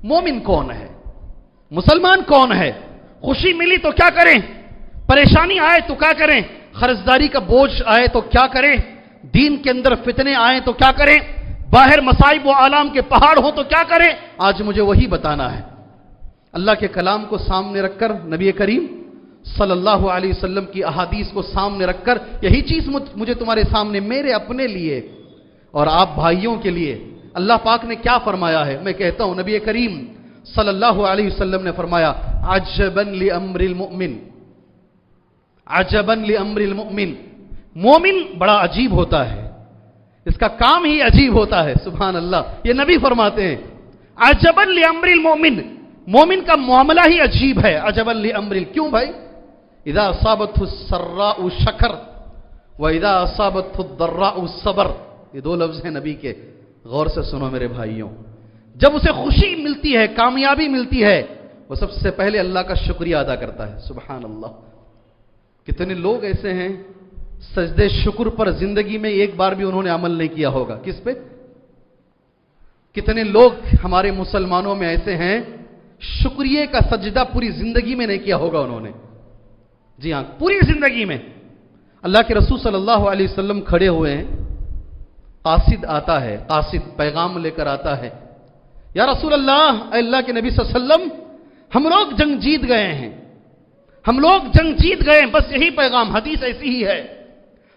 مومن کون ہے؟ مسلمان کون ہے؟ خوشی ملی تو کیا کریں؟ پریشانی آئے تو کیا کریں؟ قرضداری کا بوجھ آئے تو کیا کریں؟ دین کے اندر فتنے آئے تو کیا کریں؟ باہر مصائب و آلام کے پہاڑ ہو تو کیا کریں؟ آج مجھے وہی بتانا ہے۔ اللہ کے کلام کو سامنے رکھ کر، نبی کریم صلی اللہ علیہ وسلم کی احادیث کو سامنے رکھ کر، یہی چیز مجھے تمہارے سامنے، میرے اپنے لیے اور آپ بھائیوں کے لیے اللہ پاک نے کیا فرمایا ہے میں کہتا ہوں۔ نبی کریم صلی اللہ علیہ وسلم نے فرمایا عجبا لامر المؤمن، عجبا لامر المؤمن، مومن بڑا عجیب ہوتا ہے، اس کا کام ہی عجیب ہوتا ہے، سبحان اللہ۔ یہ نبی فرماتے ہیں عجبا لامر المؤمن، مومن کا معاملہ ہی عجیب ہے۔ عجبا لامر، کیوں بھائی؟ اذا اصابته السراء شکر واذا اصابته الضراء صبر، یہ دو لفظ ہیں نبی کے، غور سے سنو میرے بھائیوں۔ جب اسے خوشی ملتی ہے، کامیابی ملتی ہے، وہ سب سے پہلے اللہ کا شکریہ ادا کرتا ہے، سبحان اللہ۔ کتنے لوگ ایسے ہیں سجدے شکر پر زندگی میں ایک بار بھی انہوں نے عمل نہیں کیا ہوگا، کس پہ؟ کتنے لوگ ہمارے مسلمانوں میں ایسے ہیں شکریہ کا سجدہ پوری زندگی میں نہیں کیا ہوگا انہوں نے، جی ہاں پوری زندگی میں۔ اللہ کے رسول صلی اللہ علیہ وسلم کھڑے ہوئے ہیں، قاصد آتا ہے، قاصد پیغام لے کر آتا ہے، یا رسول اللہ، اے اللہ کے نبی صلی اللہ علیہ وسلم، ہم لوگ جنگ جیت گئے ہیں، ہم لوگ جنگ جیت گئے ہیں، بس یہی پیغام، حدیث ایسی ہی ہے،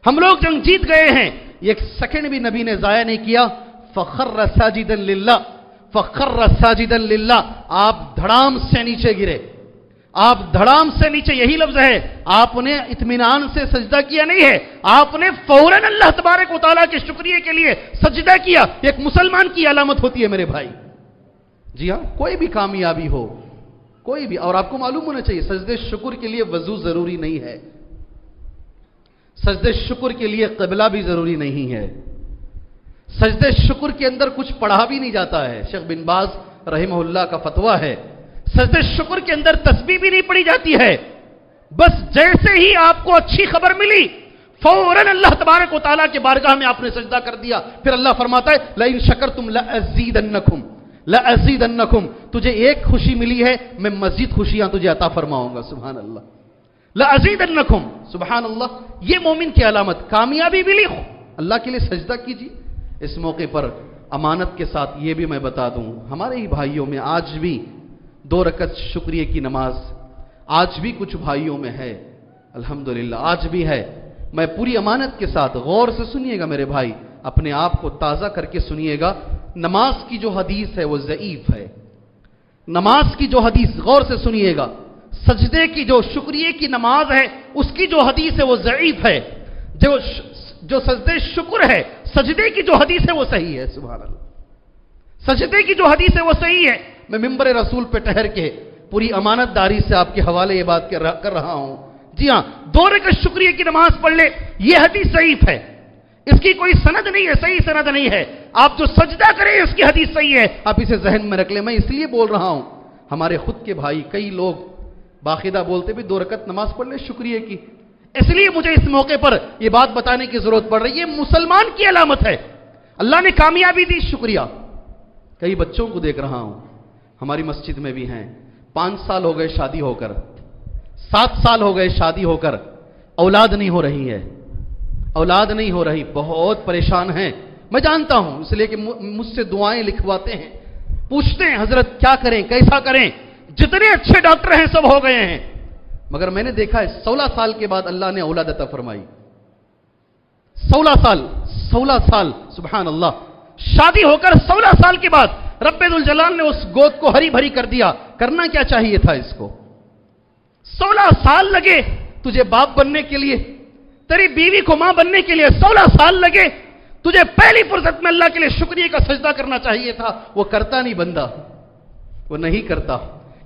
ہم لوگ جنگ جیت گئے ہیں۔ ایک سیکنڈ بھی نبی نے ضائع نہیں کیا، فخر ساجدا للہ، فخر ساجدا للہ، آپ دھڑام سے نیچے گرے، آپ دھڑام سے نیچے، یہی لفظ ہے، آپ نے اطمینان سے سجدہ کیا نہیں ہے، آپ نے فوراً اللہ تبارک و تعالیٰ کے شکریہ کے لیے سجدہ کیا۔ ایک مسلمان کی علامت ہوتی ہے میرے بھائی، جی ہاں، کوئی بھی کامیابی ہو، کوئی بھی، اور آپ کو معلوم ہونا چاہیے سجدے شکر کے لیے وضو ضروری نہیں ہے، سجدے شکر کے لیے قبلہ بھی ضروری نہیں ہے، سجدے شکر کے اندر کچھ پڑھا بھی نہیں جاتا ہے، شیخ بن باز رحمہ اللہ کا فتویٰ ہے، سجدے شکر کے اندر تسبیح بھی نہیں پڑھی جاتی ہے، بس جیسے ہی آپ کو اچھی خبر ملی فوراً اللہ تبارک و تعالیٰ کے بارگاہ میں آپ نے سجدہ کر دیا، پھر اللہ فرماتا ہے لئن شکرتم لأزیدنکم، لأزیدنکم، تجھے ایک خوشی ملی ہے میں مزید خوشیاں تجھے عطا فرماؤں گا، سبحان اللہ، لأزیدنکم، سبحان اللہ۔ یہ مومن کی علامت، کامیابی ملی، اللہ کے لیے سجدہ کیجیے۔ اس موقع پر امانت کے ساتھ یہ بھی میں بتا دوں، ہمارے ہی بھائیوں میں آج بھی 2 رکعت شکریہ کی نماز آج بھی کچھ بھائیوں میں ہے، الحمدللہ آج بھی ہے۔ میں پوری امانت کے ساتھ، غور سے سنیے گا میرے بھائی، اپنے آپ کو تازہ کر کے سنیے گا، نماز کی جو حدیث ہے وہ ضعیف ہے، نماز کی جو حدیث، غور سے سنیے گا، سجدے کی جو شکریہ کی نماز ہے اس کی جو حدیث ہے وہ ضعیف ہے، جو سجدے شکر ہے، سجدے کی جو حدیث ہے وہ صحیح ہے، سبحان اللہ، سجدے کی جو حدیث ہے وہ صحیح ہے۔ میں ممبر رسول پہ ٹھہر کے پوری امانت داری سے آپ کے حوالے یہ بات کر رہا ہوں، جی ہاں، 2 رکعت شکریہ کی نماز پڑھ لے، یہ حدیث ضعیف ہے، اس کی کوئی سند نہیں ہے، صحیح سند نہیں ہے، آپ جو سجدہ کریں اس کی حدیث صحیح ہے، آپ اسے ذہن میں رکھ لیں۔ میں اس لیے بول رہا ہوں، ہمارے خود کے بھائی کئی لوگ باقاعدہ بولتے بھی 2 رکعت نماز پڑھ لے شکریہ کی، اس لیے مجھے اس موقع پر یہ بات بتانے کی ضرورت پڑ رہی ہے، یہ مسلمان کی علامت ہے، اللہ نے کامیابی دی، شکریہ۔ کئی بچوں کو دیکھ رہا ہوں ہماری مسجد میں بھی ہیں، 5 سال ہو گئے شادی ہو کر، 7 سال ہو گئے شادی ہو کر، اولاد نہیں ہو رہی ہے، اولاد نہیں ہو رہی، بہت پریشان ہیں، میں جانتا ہوں، اس لیے کہ مجھ سے دعائیں لکھواتے ہیں، پوچھتے ہیں حضرت کیا کریں، کیسا کریں، جتنے اچھے ڈاکٹر ہیں سب ہو گئے ہیں، مگر میں نے دیکھا ہے 16 سال کے بعد اللہ نے اولاد عطا فرمائی، 16 سال، سبحان اللہ، شادی ہو کر 16 سال کے بعد رب ذوالجلال نے اس گود کو ہری بھری کر دیا۔ کرنا کیا چاہیے تھا اس کو؟ 16 سال لگے تجھے باپ بننے کے لیے، تیری بیوی کو ماں بننے کے لیے 16 سال لگے، تجھے پہلی فرصت میں اللہ کے لیے شکریہ کا سجدہ کرنا چاہیے تھا، وہ کرتا نہیں بندہ، وہ نہیں کرتا۔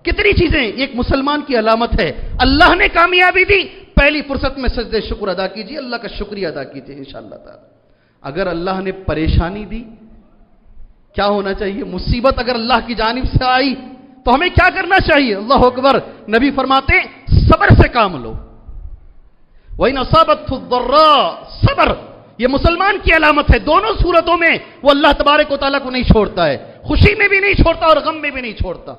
کتنی چیزیں ایک مسلمان کی علامت ہے، اللہ نے کامیابی دی، پہلی فرصت میں سجدے شکر ادا کیجیے، اللہ کا شکریہ ادا کیجیے انشاءاللہ تعالی۔ اگر اللہ نے پریشانی دی، کیا ہونا چاہیے؟ مصیبت اگر اللہ کی جانب سے آئی تو ہمیں کیا کرنا چاہیے؟ اللہ اکبر، نبی فرماتے ہیں صبر سے کام لو، وَإِنْ أَصَابَتْهُ الضَّرَّاءُ، صبر، یہ مسلمان کی علامت ہے، دونوں صورتوں میں وہ اللہ تبارک و تعالیٰ کو نہیں چھوڑتا ہے، خوشی میں بھی نہیں چھوڑتا اور غم میں بھی نہیں چھوڑتا.